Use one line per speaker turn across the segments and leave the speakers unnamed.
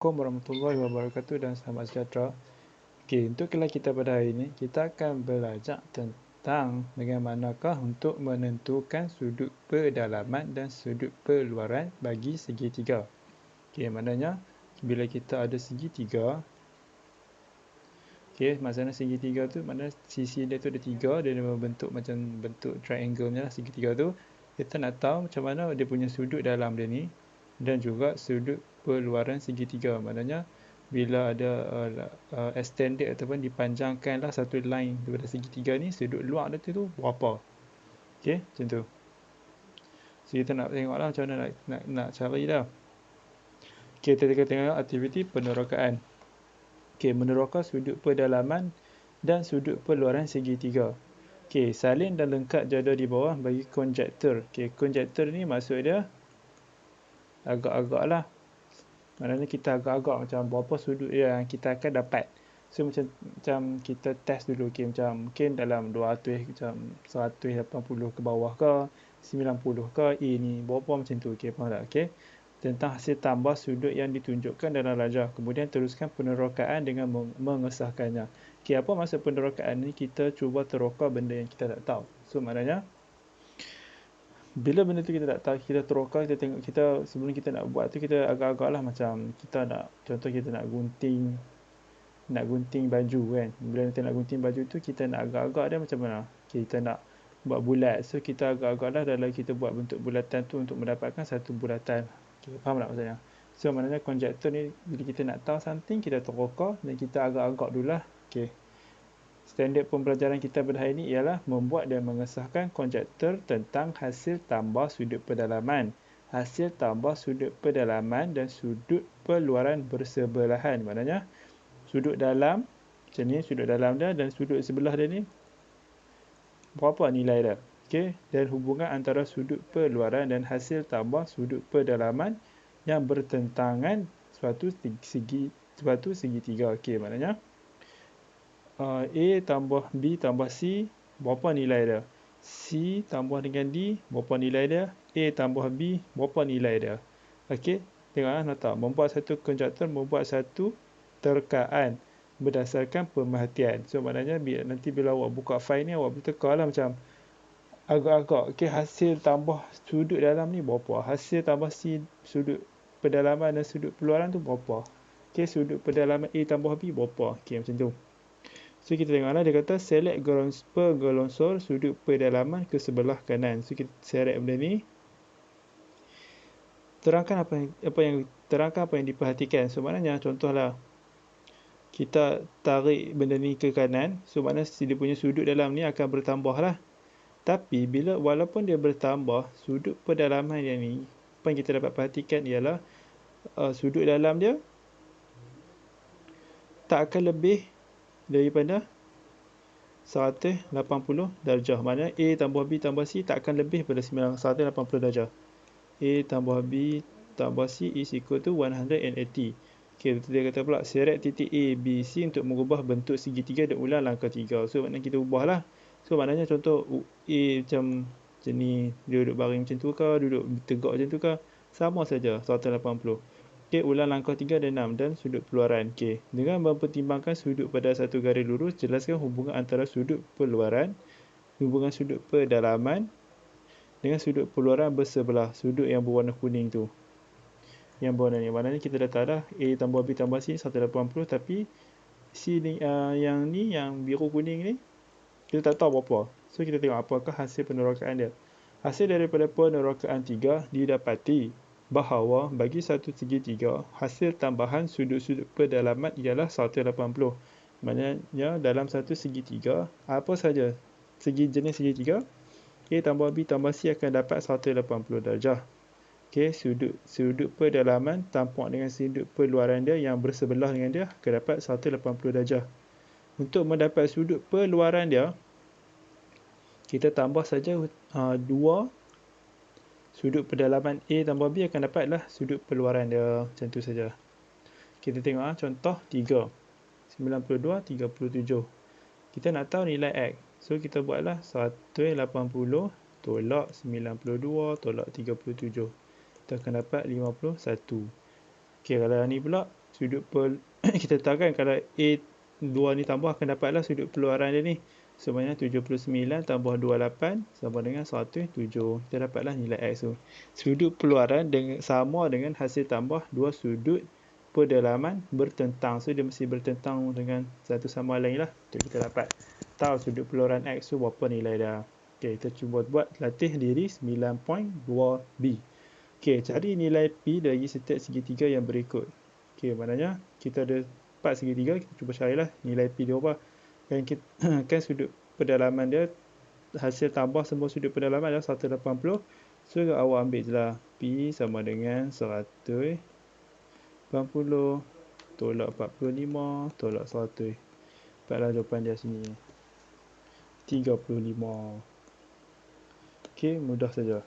Assalamualaikum warahmatullahi wabarakatuh dan selamat sejahtera. Okey, untuk kelas kita pada hari ini, kita akan belajar tentang bagaimanakah untuk menentukan sudut pedalaman dan sudut peluaran bagi segitiga. Okey, maknanya bila kita ada segitiga, okey, maksudnya segitiga tu maknanya sisi dia tu ada tiga, dia membentuk macam bentuk triangle nya lah segitiga tu. Kita nak tahu macam mana dia punya sudut dalam dia ni dan juga sudut peluaran segitiga. Maknanya bila ada extended ataupun dipanjangkanlah satu line daripada segitiga ni, sudut luar dia tu berapa. Okey, macam tu. So kita nak tengoklah macam mana nak cari dah. Okey, kita tengok aktiviti penerokaan. Okey, meneroka sudut pedalaman dan sudut peluaran segitiga. Okey, salin dan lengkap jadual di bawah bagi konjektur. Okey, konjektur ni maksud dia agak-agak lah. Maknanya kita agak-agak macam berapa sudut yang kita akan dapat. So macam kita test dulu. Okay, macam mungkin dalam 200 macam 180 ke bawah ke 90 ke A ni berapa macam tu. Okay, faham tak? Okay, tentang hasil tambah sudut yang ditunjukkan dalam rajah. Kemudian teruskan penerokaan dengan mengesahkannya. Okay, apa maksud penerokaan ni? Kita cuba teroka benda yang kita tak tahu. So maknanya bila benda tu kita tak tahu, kita teroka, kita tengok, kita sebelum kita nak buat tu kita agak-agak lah macam kita nak, contoh kita nak gunting baju kan. Bila kita nak gunting baju tu, kita nak agak-agak dia macam mana? Kita nak buat bulat. So kita agak-agak lah dalam kita buat bentuk bulatan tu untuk mendapatkan satu bulatan. Okay, faham tak maksudnya? So maknanya konjektur ni, bila kita nak tahu something, kita teroka dan kita agak-agak dulu lah. Okay. Standard pembelajaran kita pada hari ini ialah membuat dan mengesahkan konjektur tentang hasil tambah sudut pedalaman, hasil tambah sudut pedalaman dan sudut peluaran bersebelahan. Maknanya sudut dalam macam ni, sudut dalam dia dan sudut sebelah dia ni berapa nilai dia. Okey, dan hubungan antara sudut peluaran dan hasil tambah sudut pedalaman yang bertentangan suatu segitiga. Okey, maknanya A tambah B tambah C, berapa nilai dia? C tambah dengan D, berapa nilai dia? A tambah B, berapa nilai dia? Okey, tengoklah nota. Membuat satu konjektur, membuat satu terkaan berdasarkan pemerhatian. So, maknanya nanti bila awak buka file ni, awak berteka lah macam agak-agak. Okey, hasil tambah sudut dalam ni berapa? Hasil tambah C sudut pedalaman dan sudut peluaran tu berapa? Okey, sudut pedalaman A tambah B berapa? Okey, macam tu. So kita tengoklah, dia kata select pergelongsor sudut pedalaman ke sebelah kanan. So kita select benda ni. Terangkan apa yang diperhatikan. So maknanya contohlah kita tarik benda ni ke kanan. So maknanya dia punya sudut dalam ni akan bertambah lah. Tapi walaupun dia bertambah, sudut pedalaman yang ni, apa yang kita dapat perhatikan ialah sudut dalam dia tak akan lebih daripada 180 darjah. Maknanya A tambah B tambah C tak akan lebih pada 180 darjah. A tambah B tambah C is equal to 180. Okay, dia kata pula seret titik A, B, C untuk mengubah bentuk segitiga dan ulang langkah 3. So maknanya kita ubah lah. So maknanya contoh A macam ni, dia duduk baring macam tu ke, duduk tegak macam tu ke, sama saja 180. Okey, ulang langkah 3 dan 6 dan sudut peluaran. Okey, dengan mempertimbangkan sudut pada satu garis lurus, jelaskan hubungan antara sudut peluaran, hubungan sudut pedalaman dengan sudut peluaran bersebelah, sudut yang berwarna kuning tu. Yang berwarna ni, maknanya kita dah tahu dah A tambah B tambah C 180, tapi C ni, yang biru kuning ni kita tak tahu berapa. So kita tengok apakah hasil penerokaan dia. Hasil daripada penerokaan 3 didapati bahawa bagi satu segitiga, hasil tambahan sudut-sudut pedalaman ialah 180. Maknanya dalam satu segitiga, apa saja jenis segitiga, A tambah B tambah C akan dapat 180 darjah. Okey, sudut pedalaman tampak dengan sudut peluaran dia yang bersebelah dengan dia akan dapat 180 darjah. Untuk mendapat sudut peluaran dia, kita tambah saja 2 sudut pedalaman A tambah B akan dapatlah sudut peluaran dia. Macam tu saja. Kita tengok contoh 3. 92, 37. Kita nak tahu nilai X. So kita buatlah 180 tolak 92 tolak 37. Kita akan dapat 51. Okey, kalau ni pula sudut kita tahu kan kalau A2 ni tambah akan dapatlah sudut peluaran dia ni. So, maknanya 79 tambah 28 sama dengan 107. Kita dapatlah nilai X tu. Sudut peluaran sama dengan hasil tambah dua sudut pedalaman bertentang. So, dia mesti bertentang dengan satu sama lain lah. Untuk kita dapat tahu sudut peluaran X tu berapa nilai dia. Okay, kita cuba buat latih diri 9.2b. Okay, cari nilai P dari setiap segitiga yang berikut. Okay, maknanya kita ada 4 segitiga, kita cuba carilah nilai P dia apa. Dan kita, kan sudut pedalaman dia, hasil tambah semua sudut pedalaman adalah 180. So, awak ambil je lah. P sama dengan 180 tolak 45 tolak 100. Dapatlah jawapan dia sini. 35. Okay, mudah saja.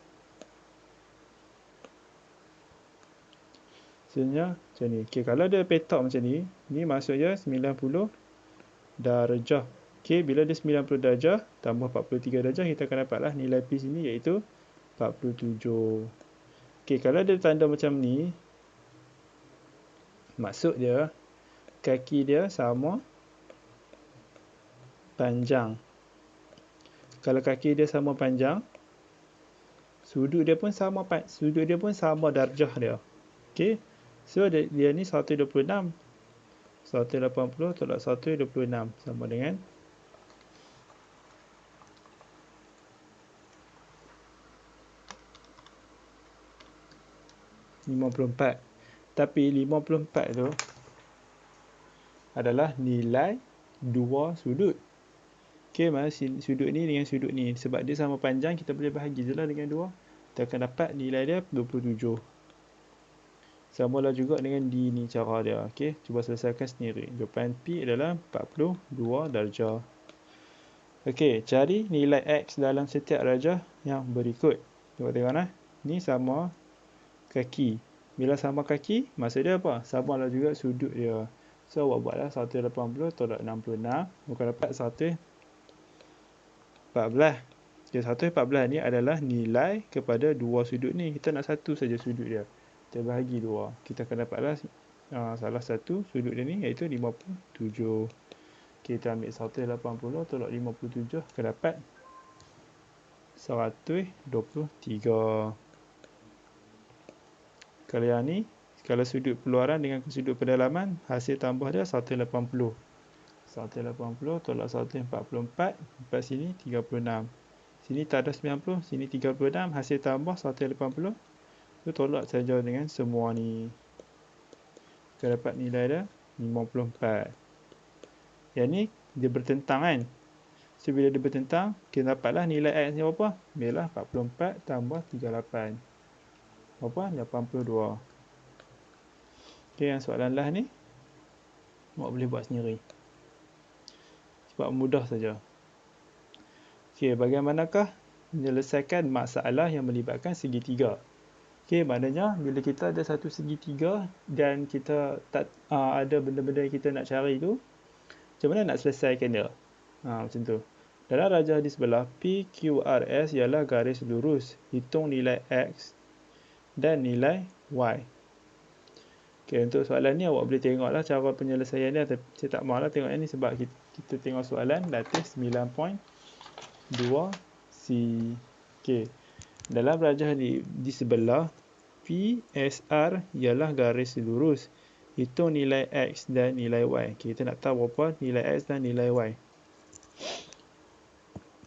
Sebenarnya macam ni. Okay, kalau dia petak macam ni, ni maksudnya 90 darjah. Okay, bila dia 90 darjah tambah 43 darjah, kita akan dapatlah nilai P sini iaitu 47. Okay, kalau dia tanda macam ni, maksud dia kaki dia sama panjang. Kalau kaki dia sama panjang, sudut dia pun sama darjah dia. Okay, so dia ni 126. 180 tolak 126 sama dengan 54. Tapi 54 tu adalah nilai dua sudut. Okey, mana sudut ni dengan sudut ni. Sebab dia sama panjang, kita boleh bahagi je lah dengan 2. Kita akan dapat nilai dia 27. Sama lah juga dengan D ni cara dia. Okey, cuba selesaikan sendiri. Jawapan P adalah 42 darjah. Okey, cari nilai X dalam setiap darjah yang berikut. Cuba tengok lah. Ni sama kaki. Bila sama kaki, maksud dia apa? Sama lah juga sudut dia. So, awak buatlah 180 tolak 66. Bukan dapat 114. Okay, 114 ni adalah nilai kepada dua sudut ni. Kita nak satu saja sudut dia. Kita bahagi dua. Kita akan dapatlah salah satu sudut dia ni iaitu 57. Kita ambil 180 tolak 57 akan dapat 123. Kalau yang ni, kalau sudut peluaran dengan sudut pedalaman, hasil tambah dia 180. 180 tolak 144, dapat sini 36. Sini tak ada 90, sini 36, hasil tambah 180. Tu tolak saja dengan semua ni. Kita dapat nilai dia 54. Yang ni, dia bertentang kan? So, bila dia bertentang, kita dapatlah nilai X ni berapa? Biarlah 44 tambah 38. Berapa? 82. Okay, yang soalan lah ni, awak boleh buat sendiri. Sebab mudah saja. Okay, bagaimanakah menyelesaikan masalah yang melibatkan segitiga? Okay, maknanya bila kita ada satu segitiga dan kita tak ada benda-benda yang kita nak cari tu, macam mana nak selesaikan dia? Macam tu. Dalam rajah di sebelah, PQRS ialah garis lurus. Hitung nilai X dan nilai Y. Okay, untuk soalan ni awak boleh tengoklah cara penyelesaian dia. Saya tak mahulah tengok ni sebab kita tengok soalan latih 9.2c. Okay. Dalam rajah di sebelah, PSR ialah garis lurus. Hitung nilai X dan nilai Y. Okay, kita nak tahu apa nilai X dan nilai Y.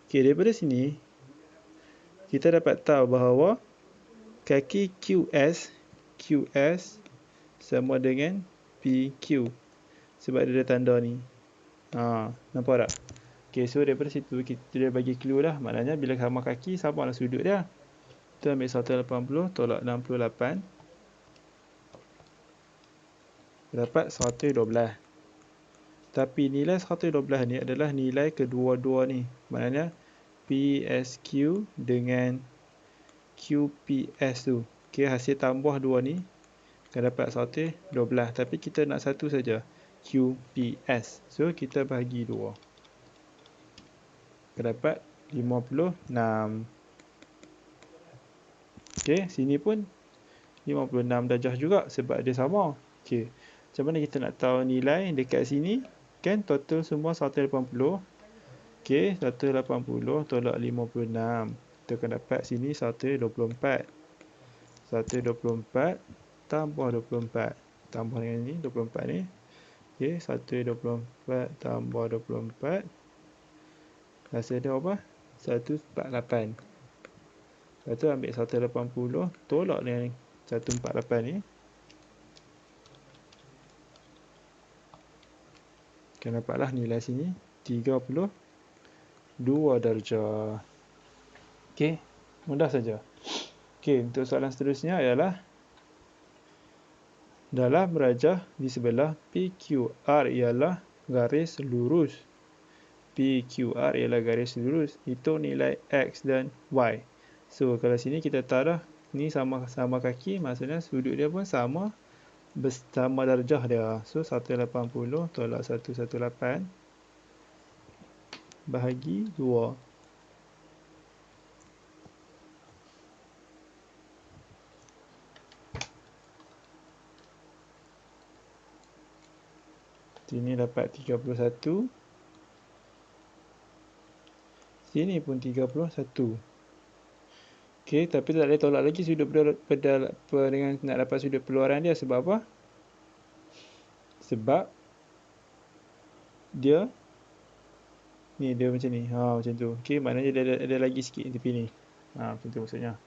Okay, daripada sini, kita dapat tahu bahawa kaki QS sama dengan PQ. Sebab dia ada tanda ni. Nampak tak? Okay, so daripada situ kita bagi clue lah. Maknanya bila sama kaki, sama lah sudut dia. Kita ambil 180 tolak 68. Dapat 112. Tapi nilai 112 ni adalah nilai kedua-dua ni. Maknanya PSQ dengan QPS tu. Okay, hasil tambah dua ni akan dapat 112. Tapi kita nak satu saja. QPS. So, kita bahagi 2. Kita dapat 56. Okay, sini pun 56 darjah juga sebab dia sama. Okay. Macam mana kita nak tahu nilai dekat sini? Kan total semua 180. Okey, 180 tolak 56. Kita akan dapat sini 124. 124 tambah 24. Tambah dengan ni, 24 ni. Okey, 124 tambah 24. Rasa ada apa? 148. Lepas tu ambil 180 tolak dengan 148 ni. Akan dapatlah nilai sini 32 darjah. Okey, mudah saja. Okey, untuk soalan seterusnya ialah dalam rajah di sebelah PQR ialah garis lurus. PQR ialah garis lurus. Itu nilai X dan Y. So, kalau sini kita tahu dah, ni sama-sama kaki, maksudnya sudut dia pun sama darjah dia. So, 180 tolak 118 bahagi 2. Sini dapat 31. Sini pun 31. Okey, tapi tak boleh tolak lagi sudut dengan nak dapat sudut peluaran dia. Sebab apa? Sebab dia ni, dia macam ni. Macam tu. Okey, maknanya dia ada lagi sikit tepi ni. Macam tu maksudnya.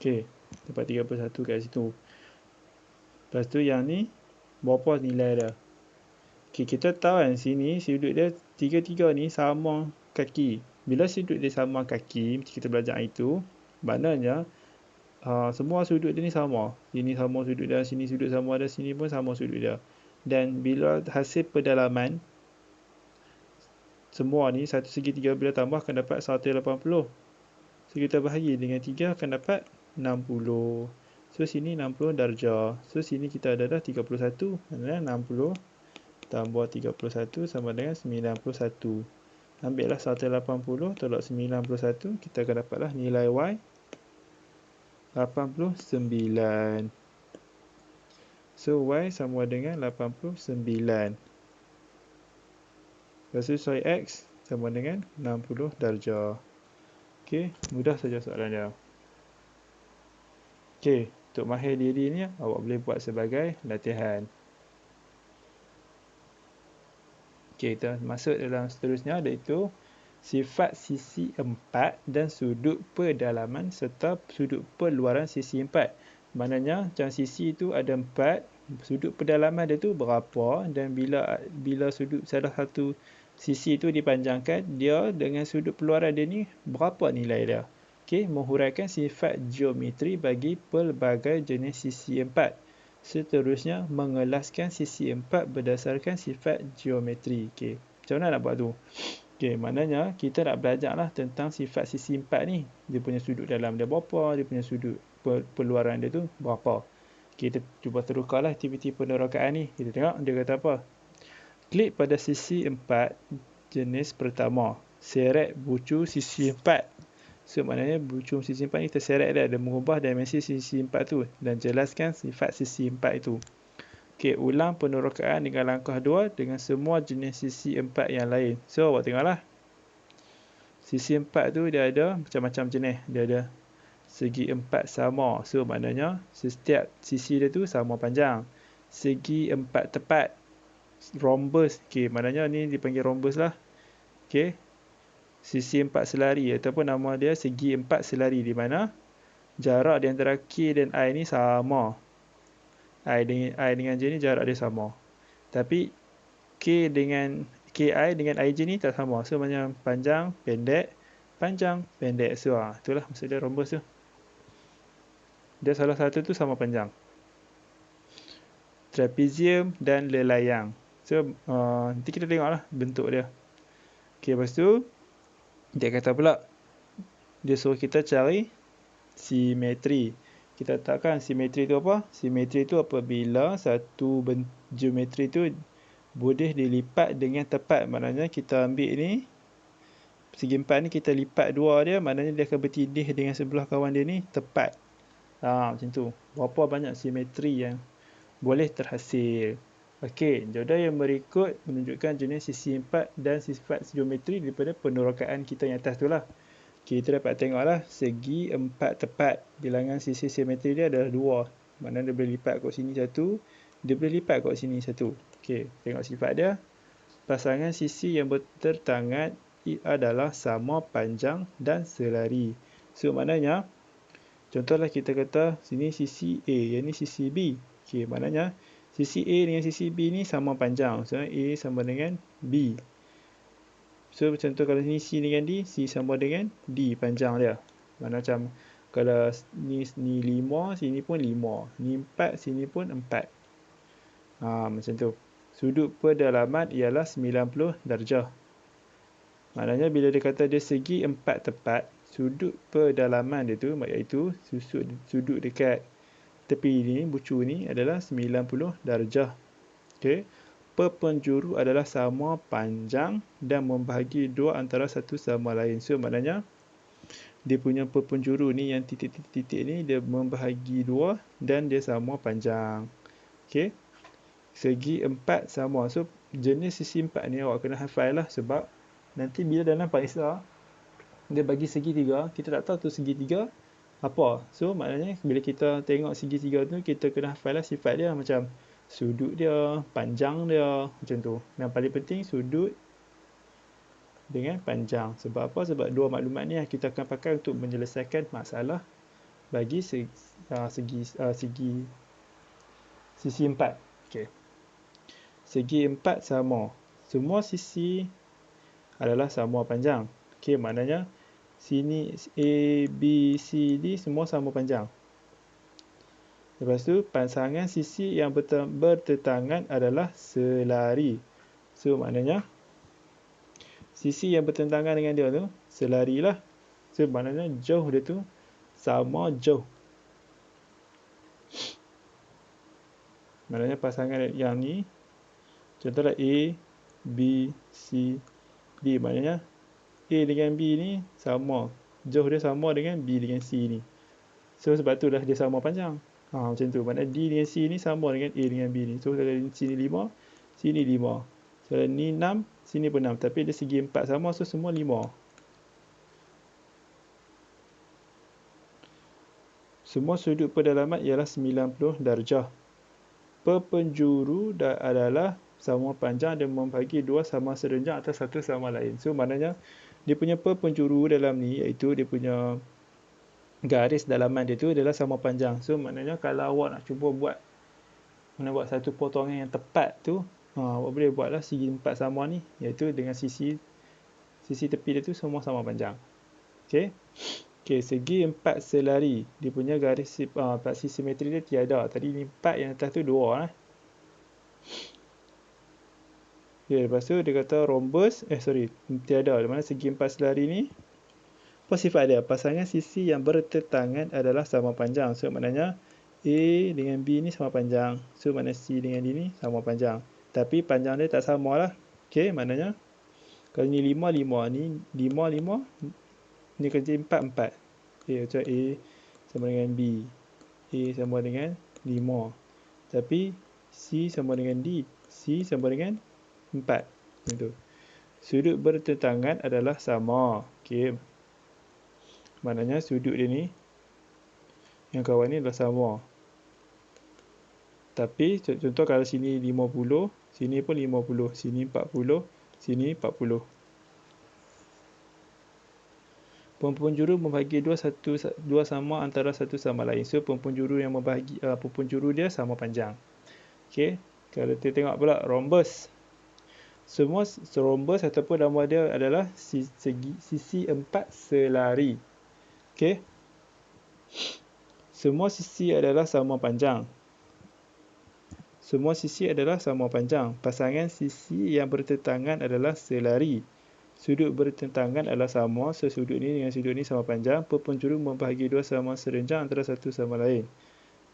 Okey, dapat 31 kat situ. Lepas tu yang ni, berapa nilai dia? Okey, kita tahu kan sini sudut dia tiga-tiga ni sama kaki. Bila sudut dia sama kaki, macam kita belajar itu, maknanya semua sudut dia ni sama. Sini sama sudut dia, sini sudut sama ada, sini pun sama sudut dia. Dan bila hasil pendalaman, semua ni satu segitiga bila tambah akan dapat 180. So, kita bahagi dengan 3 akan dapat 60. So, sini 60 darjah. So, sini kita ada dah 31. Maksudnya 60 tambah 31 sama dengan 91. Ambillah 180 tolak 91. Kita akan dapatlah nilai Y 89. So, Y sama dengan 89. Lepas tu, soal X sama dengan 60 darjah. Okey, mudah saja soalan dia. Okey, untuk mahir diri ni, awak boleh buat sebagai latihan. Okey, kita masuk dalam seterusnya, iaitu sifat sisi 4 dan sudut pedalaman serta sudut peluaran sisi 4. Maknanya, macam sisi itu ada 4, sudut pedalaman dia tu berapa, dan bila sudut salah satu sisi itu dipanjangkan, dia dengan sudut peluaran dia ni berapa nilai dia. Okey, menghuraikan sifat geometri bagi pelbagai jenis sisi 4. Seterusnya, mengelaskan sisi 4 berdasarkan sifat geometri. Okey, macam mana nak buat tu? Okey, maknanya kita nak belajar lah tentang sifat sisi 4 ni. Dia punya sudut dalam dia berapa, dia punya sudut peluaran dia tu berapa. Okey, kita cuba terukarlah aktiviti penerokaan ni. Kita tengok dia kata apa. Klik pada sisi 4 jenis pertama. Seret bucu sisi 4. So, maknanya bucu sisi 4 ni terseret dia mengubah dimensi sisi 4 tu dan jelaskan sifat sisi 4 itu. Okey, ulang penerokaan dengan langkah 2 dengan semua jenis sisi 4 yang lain. So, awak tengoklah. Sisi 4 tu dia ada macam-macam jenis. Dia ada segi 4 sama. So, maknanya setiap sisi dia tu sama panjang. Segi 4 tepat. Rhombus. Okey, maknanya ni dipanggil rhombus lah. Okey. Sisi 4 selari ataupun nama dia segi 4 selari, di mana jarak di antara K dan I ni sama. I dengan J ni jarak dia sama. Tapi KI dengan IJ ni tak sama. So, macam panjang, pendek, panjang, pendek. So, itulah maksud dia rhombus tu. Dia salah satu tu sama panjang. Trapezium dan lelayang. So, nanti kita tengoklah bentuk dia. Okey, lepas tu dia kata pula, dia suruh kita cari simetri. Kita letakkan simetri tu apa? Simetri tu apabila satu geometri tu boleh dilipat dengan tepat. Maknanya kita ambil ni, segi empat ni kita lipat dua dia, maknanya dia akan bertindih dengan sebelah kawan dia ni tepat. Macam tu. Berapa banyak simetri yang boleh terhasil. Okey, jodoh yang berikut menunjukkan jenis sisi empat dan sifat geometri daripada penerokaan kita yang atas tu lah. Kita dapat tengoklah segi empat tepat. Bilangan sisi simetri dia adalah 2. Maknanya dia boleh lipat kat sini satu, dia boleh lipat kat sini satu. Okey, tengok sifat dia. Pasangan sisi yang bertertangan adalah sama panjang dan selari. So maknanya, contohlah kita kata sini sisi A, yang ni sisi B. Okey, maknanya sisi A dengan sisi B ni sama panjang. So A sama dengan B. So contoh kalau ni C dengan D, C sama dengan D panjang dia. Mana macam kalau ni 5, sini pun 5. Ni 4, sini pun 4. Macam tu. Sudut pedalaman ialah 90 darjah. Maknanya bila dia kata dia segi 4 tepat, sudut pedalaman dia tu, iaitu sudut dekat tepi ni, bucu ni adalah 90 darjah. Okey. Penjuru adalah sama panjang dan membahagi dua antara satu sama lain. So maknanya dia punya penjuru ni yang titik-titik ni dia membahagi dua dan dia sama panjang. Okey. Segi 4 sama. So jenis sisi 4 ni awak kena hafal lah, sebab nanti bila dalam pariksah dia bagi segi 3, kita tak tahu tu segi 3 apa. So maknanya bila kita tengok segi 3 tu, kita kena hafal lah sifat dia, macam sudut dia, panjang dia, macam tu. Yang paling penting sudut dengan panjang. Sebab apa? Sebab dua maklumat ni yang kita akan pakai untuk menyelesaikan masalah bagi segi sisi 4. Okey. Segi 4 sama. Semua sisi adalah sama panjang. Okey, maknanya sini A, B, C, D semua sama panjang. Lepas tu, pasangan sisi yang bertentangan adalah selari. So, maknanya sisi yang bertentangan dengan dia tu, selari lah. So, maknanya jauh dia tu sama jauh. Maknanya pasangan yang ni, contohlah A, B, C, D. Maknanya A dengan B ni sama. Jauh dia sama dengan B dengan C ni. So, sebab tu dah dia sama panjang. Macam tu. Maknanya D dengan C ni sama dengan A dengan B ni. So, kalau sini 5, sini 5. Kalau ni 6, sini pun 6. Tapi dia segi 4 sama, so semua 5. Semua sudut pedalaman ialah 90 darjah. Penjuru adalah sama panjang dan membagi dua sama serenjang atas satu sama lain. So, maknanya dia punya penjuru dalam ni, iaitu dia punya garis dalaman dia tu adalah sama panjang. So maknanya kalau awak nak cuba buat satu potongan yang tepat tu, awak boleh buatlah segi 4 sama ni, iaitu dengan sisi tepi dia tu semua sama panjang. Okey. Okey, segi 4 selari. Dia punya garis sisi simetri dia tiada. Tadi ni 4, yang atas tu 2 lah. Okey, lepas tu dia kata rhombus, tiada. Di mana segi 4 selari ni, apa sifat dia? Pasangan sisi yang bertentangan adalah sama panjang. So, maknanya A dengan B ni sama panjang. So, maknanya C dengan D ni sama panjang. Tapi panjang dia tak sama lah. Okey, maknanya kalau ni 5, 5. Ni 5, 5. Ni kerja 4, 4. Okey, macam A sama dengan B. A sama dengan 5. Tapi C sama dengan D. C sama dengan 4. Macam tu. Sudut bertentangan adalah sama. Okey. Maknanya sudut dia ni, yang kawan ni adalah sama. Tapi contoh kalau sini 50, sini pun 50, sini 40, sini 40. Penjuru membahagi dua sama antara satu sama lain. So penjuru yang membahagi penjuru dia sama panjang. Okey, kalau kita tengok pula rhombus. Semua rhombus ataupun nama dia adalah sisi 4 selari. Okey. Semua sisi adalah sama panjang. Semua sisi adalah sama panjang. Pasangan sisi yang bertentangan adalah selari. Sudut bertentangan adalah sama. Sesudut ni dengan sudut ni sama panjang. Perpenjuru membahagi dua sama serenjang antara satu sama lain.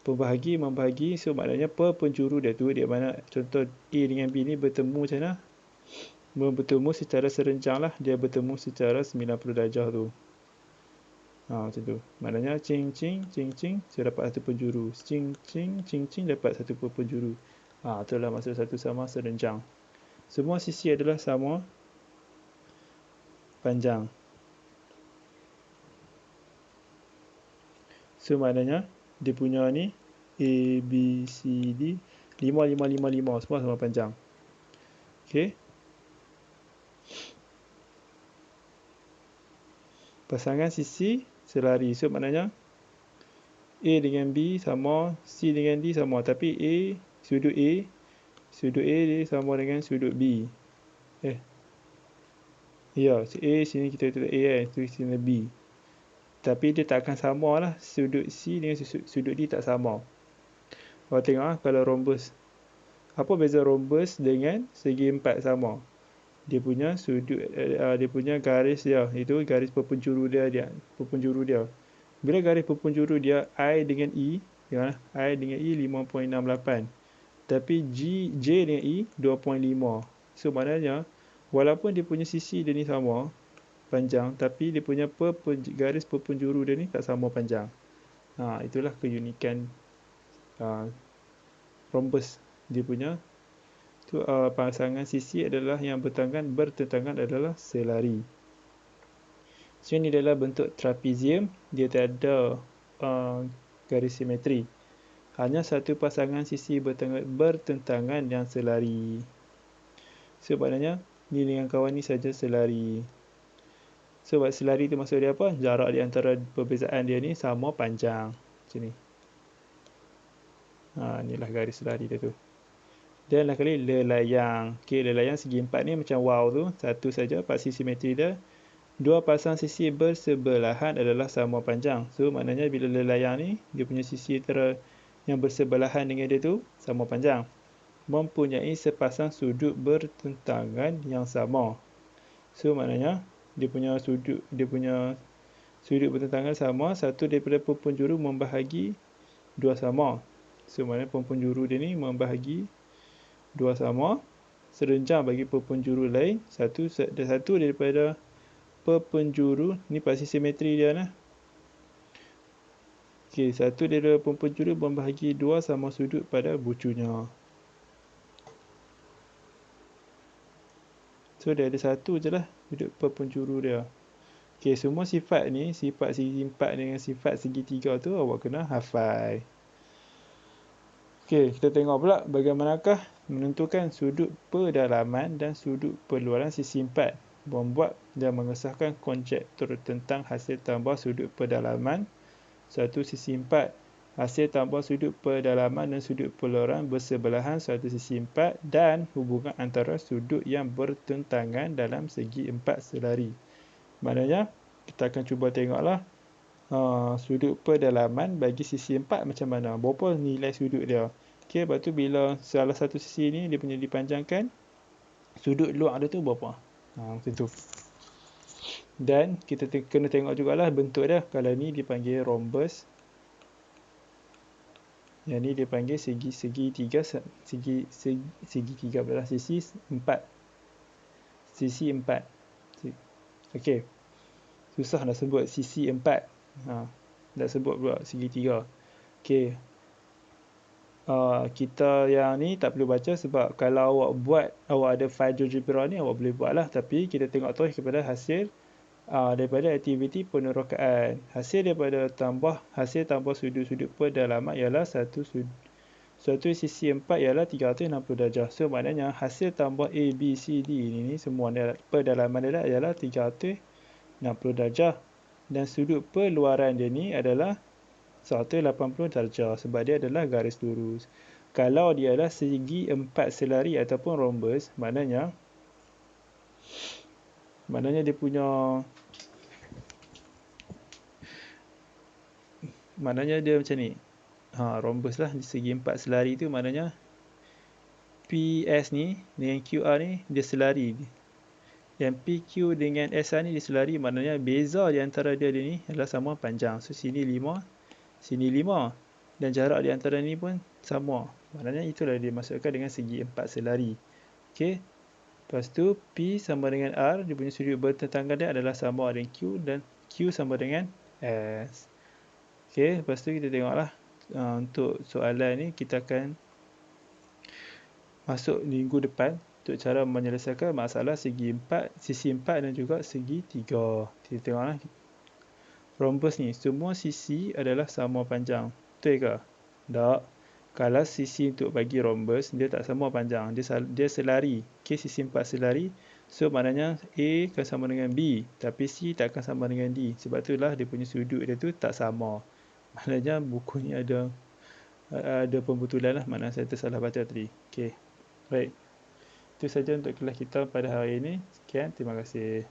Pembahagi membahagi, so maknanya perpenjuru dia tu, dia mana contoh A dengan B ni bertemu macam mana? Bertemu secara serenjang lah. Dia bertemu secara 90 darjah tu. Macam tu. Maknanya cing cing cing cing, saya dapat satu penjuru. Cing cing cing cing, dapat satu perpenjuru. Itulah maksud satu sama serenjang. Semua sisi adalah sama panjang. So maknanya dia punya ni A, B, C, D 5, 5, 5, 5 semua sama panjang. Okey. Pasangan sisi selari. So maknanya A dengan B sama, C dengan D sama. Tapi sudut A dia sama dengan sudut B. Ya, A sini kita tulis A kan, tu sini B. Tapi dia tak akan sama lah. Sudut C dengan sudut D tak sama. Kalau tengok kalau rhombus. Apa beza rhombus dengan segi empat sama? Dia punya sudut, dia punya garis dia, itu garis perpenjuru dia. Bila garis perpenjuru dia I dengan E, tengok I dengan E 5.68. Tapi J dengan E 2.5. So maknanya walaupun dia punya sisi dia ni sama panjang, tapi dia punya garis perpenjuru dia ni tak sama panjang. Itulah keunikan rhombus. Dia punya tu pasangan sisi adalah yang bertentangan adalah selari. So ini adalah bentuk trapezium. Dia tak ada garis simetri. Hanya satu pasangan sisi bertentangan yang selari. So maknanya ni dengan kawan ni saja selari. So selari tu maksud dia apa? Jarak di antara perbezaan dia ni sama panjang. Macam ni. Inilah garis selari dia tu. Dan lain kali lelayang. Okey, lelayang segi empat ni macam wow tu. Satu saja paksi simetri dia. Dua pasang sisi bersebelahan adalah sama panjang. So maknanya bila lelayang ni, dia punya sisi yang bersebelahan dengan dia tu sama panjang. Mempunyai sepasang sudut bertentangan yang sama. So maknanya dia punya sudut bertentangan sama. Satu daripada perpenjuru membahagi dua sama. So maknanya perpenjuru dia ni membahagi dua sama. Serenjang bagi perpenjuru lain. Satu daripada perpenjuru ni pasti simetri dia nah. Okey, satu daripada perpenjuru membahagi dua sama sudut pada bucunya. So dia ada satu je lah sudut perpenjuru dia. Okey, semua sifat ni, sifat segi empat dengan sifat segi tiga tu awak kena hafal. Okey, kita tengok pula bagaimanakah menentukan sudut pedalaman dan sudut peluaran sisi empat. Membuat dan mengesahkan konjektur tentang hasil tambah sudut pedalaman suatu sisi empat. Hasil tambah sudut pedalaman dan sudut peluaran bersebelahan suatu sisi empat dan hubungan antara sudut yang bertentangan dalam segi empat selari. Maknanya, kita akan cuba tengoklah sudut pedalaman bagi sisi empat macam mana. Berapa nilai sudut dia. Okey, lepas tu bila salah satu sisi ni dia punya dipanjangkan, sudut luar dia tu berapa. Macam tu. Dan kita kena tengok jugalah bentuk dia. Kalau ni dipanggil rhombus. Yang ni dipanggil segi tiga pula, sisi empat. Sisi empat. Okey. Susah nak sebut sisi empat. Nak sebut pula segi tiga. Okey. Kita yang ni tak perlu baca sebab kalau awak ada file GeoGebra ni awak boleh buat lah. Tapi kita tengok terus kepada hasil daripada aktiviti penerokaan. Hasil tambah sudut-sudut pedalaman ialah satu sisi empat ialah 360 darjah. So maknanya hasil tambah A, B, C, D ni semua pedalaman dia ialah 360 darjah. Dan sudut peluaran dia ni adalah 180 darjah sebab dia adalah garis lurus. Kalau dia adalah segi empat selari ataupun rhombus, maknanya dia punya dia macam ni. Rhombus lah di segi empat selari tu maknanya PS ni dengan QR ni dia selari. Yang PQ dengan SR ni diselari, maknanya beza di antara dia ni adalah sama panjang. So sini 5, sini 5. Dan jarak di antara ni pun sama. Maknanya itulah dia masukkan dengan segi 4 selari. Okey. Lepas tu P sama dengan R, dia punya sudut bertetangga dia adalah sama dengan Q, dan Q sama dengan S. Okey, lepas tu kita tengoklah untuk soalan ni kita akan masuk minggu depan untuk cara menyelesaikan masalah segi 4, sisi 4 dan juga segi 3. Kita tengoklah. Rhombus ni semua sisi adalah sama panjang. Betul ke? Tak. Kalau sisi untuk bagi rhombus dia tak sama panjang, dia selari. Okey, sisi 4 selari. So maknanya A akan sama dengan B, tapi C tak akan sama dengan D. Sebab itulah dia punya sudut dia tu tak sama. Maknanya buku ni ada pembetulan lah, maknanya saya tersalah baca tadi. Okey. Baik. Itu saja untuk kelas kita pada hari ini. Sekian, terima kasih.